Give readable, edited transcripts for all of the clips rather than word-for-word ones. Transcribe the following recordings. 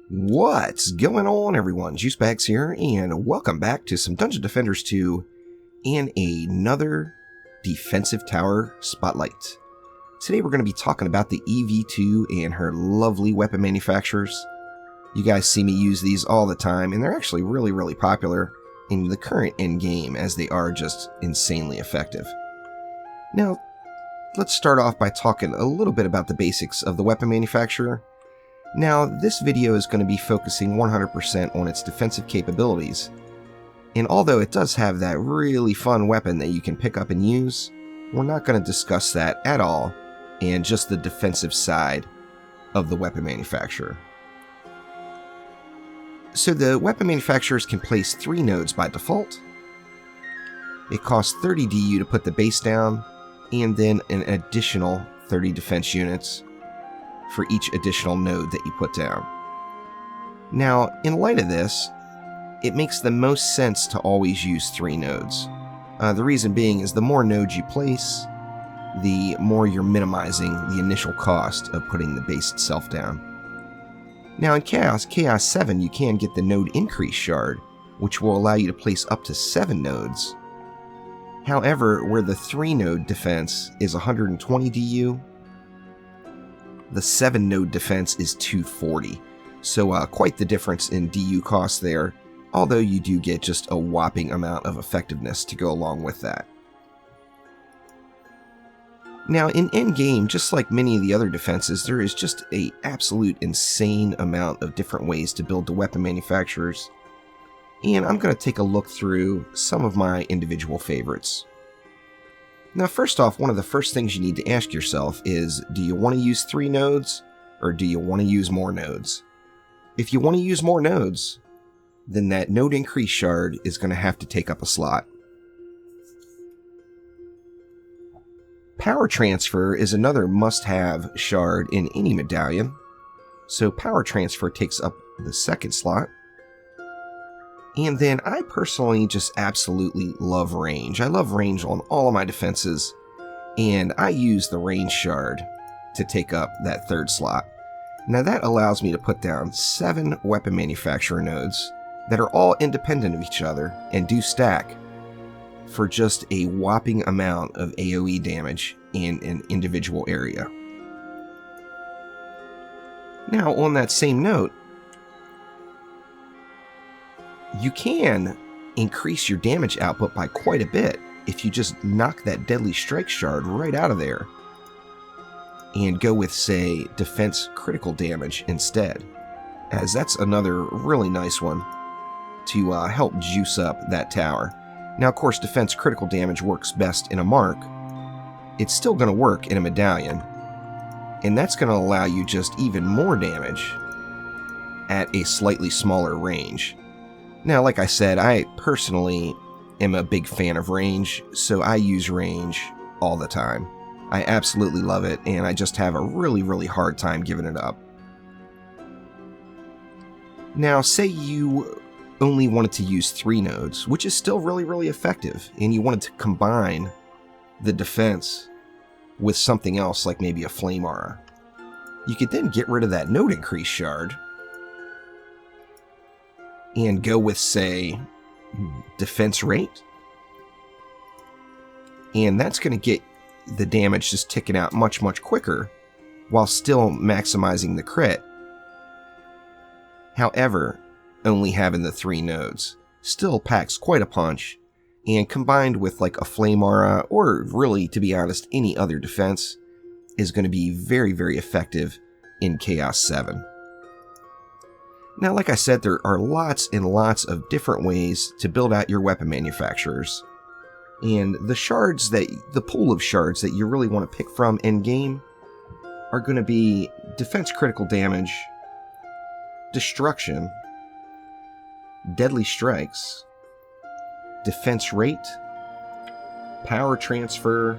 What's going on, everyone? Juicebags here, and welcome back to some Dungeon Defenders 2 and another Defensive Tower Spotlight. Today we're going to be talking about the EV2 and her lovely weapon manufacturers. You guys see me use these all the time, and they're actually really popular in the current endgame, as they are just insanely effective. Now, let's start off by talking a little bit about the basics of the weapon manufacturer. Now, this video is going to be focusing 100% on its defensive capabilities, and although it does have that really fun weapon that you can pick up and use, we're not going to discuss that at all, and just the defensive side of the weapon manufacturer. So the weapon manufacturers can place 3 nodes by default. It costs 30 DU to put the base down, and then an additional 30 defense units for each additional node that you put down. Now, in light of this, it makes the most sense to always use 3 nodes. The reason being is the more nodes you place, the more you're minimizing the initial cost of putting the base itself down. Now in Chaos 7, you can get the node increase shard, which will allow you to place up to 7 nodes. However, where the 3 node defense is 120 DU, the 7 node defense is 240, so quite the difference in DU cost there, although you do get just a whopping amount of effectiveness to go along with that. Now in endgame, just like many of the other defenses, there is just an absolute insane amount of different ways to build the weapon manufacturers, and I'm going to take a look through some of my individual favorites. Now, first off, one of the first things you need to ask yourself is, do you want to use 3 nodes, or do you want to use more nodes? If you want to use more nodes, then that node increase shard is going to have to take up a slot. Power transfer is another must-have shard in any medallion, so power transfer takes up the 2nd slot. And then I personally just absolutely love range. I love range on all of my defenses, and I use the range shard to take up that 3rd slot. Now that allows me to put down 7 weapon manufacturer nodes that are all independent of each other and do stack for just a whopping amount of AoE damage in an individual area. Now on that same note, you can increase your damage output by quite a bit if you just knock that Deadly Strike shard right out of there and go with, say, defense critical damage instead, as that's another really nice one to help juice up that tower. Now, of course, defense critical damage works best in a mark. It's still going to work in a medallion, and that's going to allow you just even more damage at a slightly smaller range. Now, like I said, I personally am a big fan of range, so I use range all the time. I absolutely love it, and I just have a really hard time giving it up. Now, say you only wanted to use 3 nodes, which is still really effective, and you wanted to combine the defense with something else, like maybe a flame aura. You could then get rid of that node increase shard and go with, say, defense rate, and that's going to get the damage just ticking out much quicker while still maximizing the crit. However, only having the 3 nodes still packs quite a punch, and combined with like a flame aura, or really, to be honest, any other defense, is going to be very effective in Chaos 7. Now, like I said, there are lots and lots of different ways to build out your weapon manufacturers. And the pool of shards that you really want to pick from endgame are going to be defense critical damage, destruction, deadly strikes, defense rate, power transfer,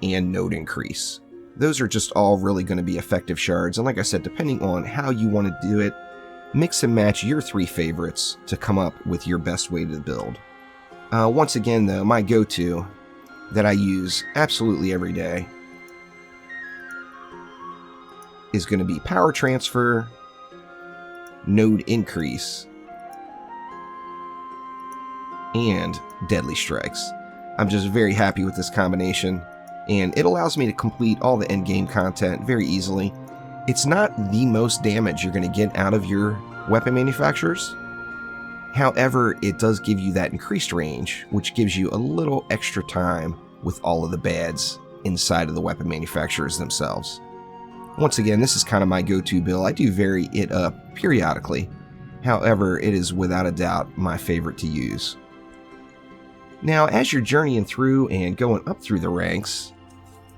and node increase. Those are just all really going to be effective shards, and like I said, depending on how you want to do it, mix and match your 3 favorites to come up with your best way to build. Once again, though, my go-to that I use absolutely every day is going to be power transfer, node increase, and deadly strikes. I'm just very happy with this combination, and it allows me to complete all the endgame content very easily. It's not the most damage you're going to get out of your weapon manufacturers. However, it does give you that increased range, which gives you a little extra time with all of the bads inside of the weapon manufacturers themselves. Once again, this is kind of my go-to build. I do vary it up periodically. However, it is without a doubt my favorite to use. Now, as you're journeying through and going up through the ranks,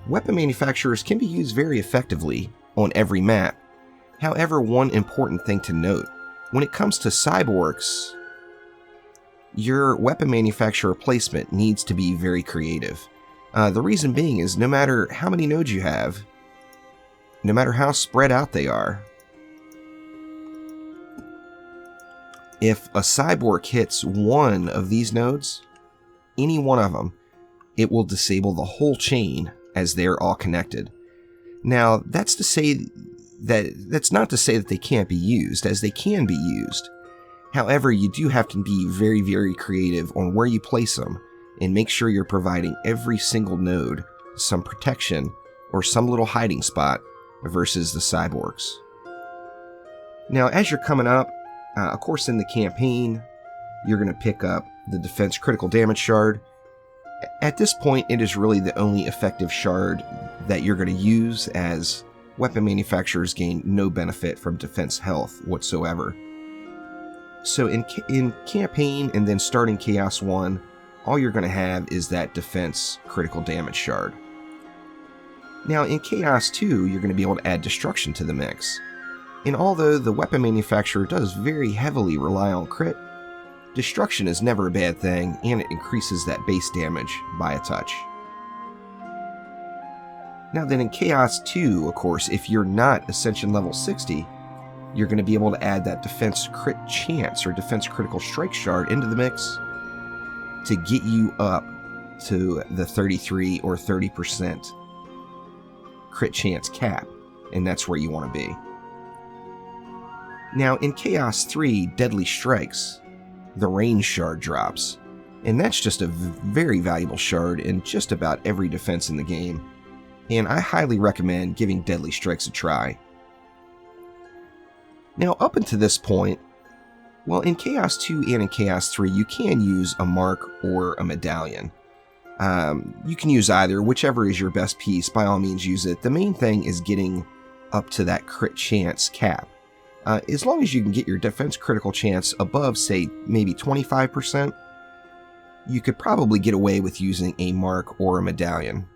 weapon manufacturers can be used very effectively on every map. However, one important thing to note, when it comes to cyborgs, your weapon manufacturer placement needs to be very creative. The reason being is no matter how many nodes you have, no matter how spread out they are, if a cyborg hits one of these nodes, any one of them, it will disable the whole chain as they're all connected. Now, that's not to say that they can't be used, as they can be used. However, you do have to be very, very creative on where you place them and make sure you're providing every single node some protection or some little hiding spot versus the cyborgs. Now, as you're coming up, of course in the campaign, you're going to pick up the defense critical damage shard. At this point, it is really the only effective shard that you're going to use, as weapon manufacturers gain no benefit from defense health whatsoever. So in campaign and then starting Chaos 1, all you're going to have is that defense critical damage shard. Now in Chaos 2, you're going to be able to add destruction to the mix. And although the weapon manufacturer does very heavily rely on crit, destruction is never a bad thing, and it increases that base damage by a touch. Now then in Chaos 2, of course, if you're not Ascension level 60, you're going to be able to add that defense crit chance or defense critical strike shard into the mix to get you up to the 33 or 30% crit chance cap, and that's where you want to be. Now in Chaos 3, Deadly Strikes, the range shard drops, and that's just a very valuable shard in just about every defense in the game, and I highly recommend giving Deadly Strikes a try. Now up until this point, well, in Chaos 2 and in Chaos 3, you can use a mark or a medallion. You can use either, whichever is your best piece, by all means use it. The main thing is getting up to that crit chance cap. As long as you can get your defense critical chance above, say, maybe 25%, you could probably get away with using a mark or a medallion.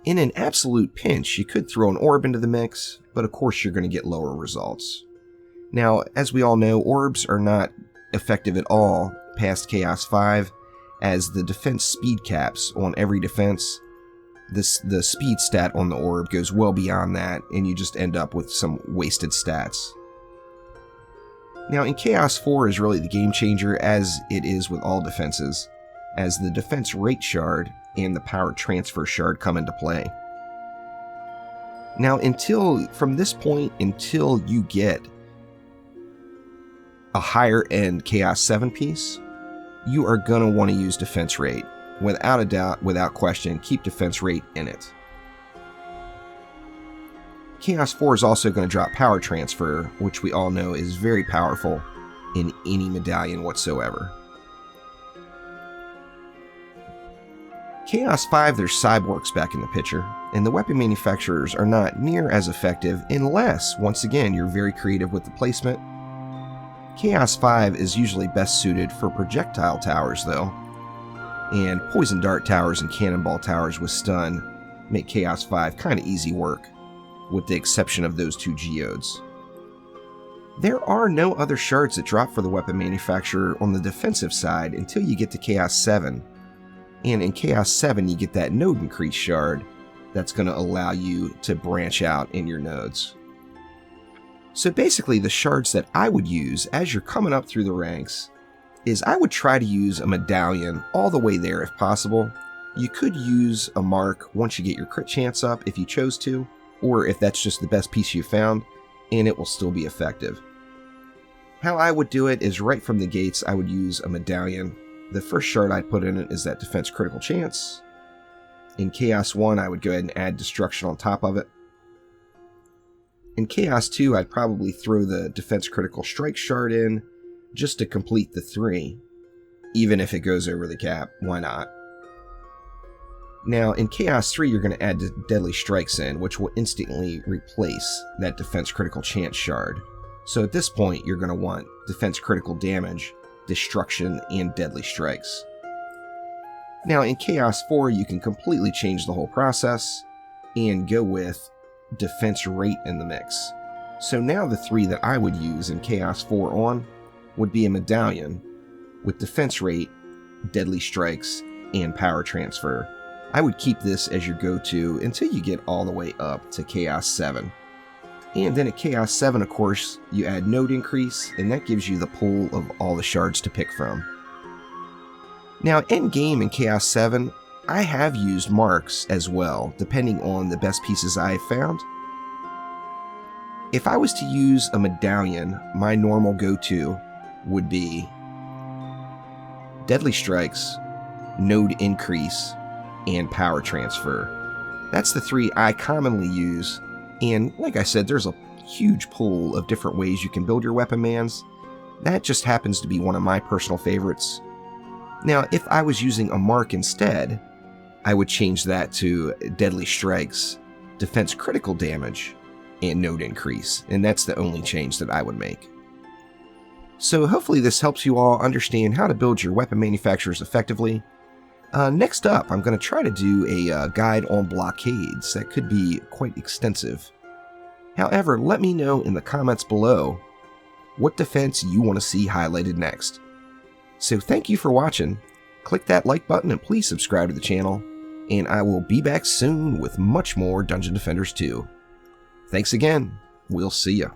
In an absolute pinch, you could throw an orb into the mix, but of course you're going to get lower results. Now, as we all know, orbs are not effective at all past Chaos 5, as the defense speed caps on every defense, the speed stat on the orb goes well beyond that, and you just end up with some wasted stats. Now in Chaos 4 is really the game changer, as it is with all defenses, as the defense rate shard and the power transfer shard come into play. Now from this point until you get a higher end Chaos 7 piece, you are going to want to use defense rate. Without a doubt, without question, keep defense rate in it. Chaos 4 is also going to drop power transfer, which we all know is very powerful in any medallion whatsoever. Chaos 5, there's cyborgs back in the picture, and the weapon manufacturers are not near as effective unless, once again, you're very creative with the placement. Chaos 5 is usually best suited for projectile towers though, and poison dart towers and cannonball towers with stun make Chaos 5 kind of easy work, with the exception of those two geodes. There are no other shards that drop for the weapon manufacturer on the defensive side until you get to Chaos 7, and in Chaos 7 you get that node increase shard that's going to allow you to branch out in your nodes. So basically the shards that I would use as you're coming up through the ranks is I would try to use a medallion all the way there if possible. You could use a mark once you get your crit chance up if you chose to, or if that's just the best piece you found, and it will still be effective. How I would do it is right from the gates I would use a medallion. The first shard I'd put in it is that defense critical chance. In Chaos 1 I would go ahead and add destruction on top of it. In Chaos 2 I'd probably throw the defense critical strike shard in just to complete the 3. Even if it goes over the cap, why not? Now in Chaos 3 you're going to add deadly strikes in, which will instantly replace that defense critical chance shard. So at this point you're going to want defense critical damage, destruction, and deadly strikes. Now in Chaos 4 you can completely change the whole process and go with defense rate in the mix. So now the 3 that I would use in Chaos 4 on would be a medallion with defense rate, deadly strikes, and power transfer. I would keep this as your go-to until you get all the way up to Chaos 7. And then at Chaos 7, of course, you add node increase, and that gives you the pool of all the shards to pick from. Now, endgame in Chaos 7, I have used marks as well, depending on the best pieces I have found. If I was to use a medallion, my normal go-to would be deadly strikes, node increase, and power transfer. That's the 3 I commonly use, and like I said, there's a huge pool of different ways you can build your weapon mans. That just happens to be one of my personal favorites. Now, if I was using a mark instead, I would change that to deadly strikes, defense critical damage, and node increase, and that's the only change that I would make. So hopefully this helps you all understand how to build your weapon manufacturers effectively. Next up, I'm going to try to do a guide on blockades that could be quite extensive. However, let me know in the comments below what defense you want to see highlighted next. So thank you for watching, click that like button and please subscribe to the channel, and I will be back soon with much more Dungeon Defenders 2. Thanks again, we'll see ya.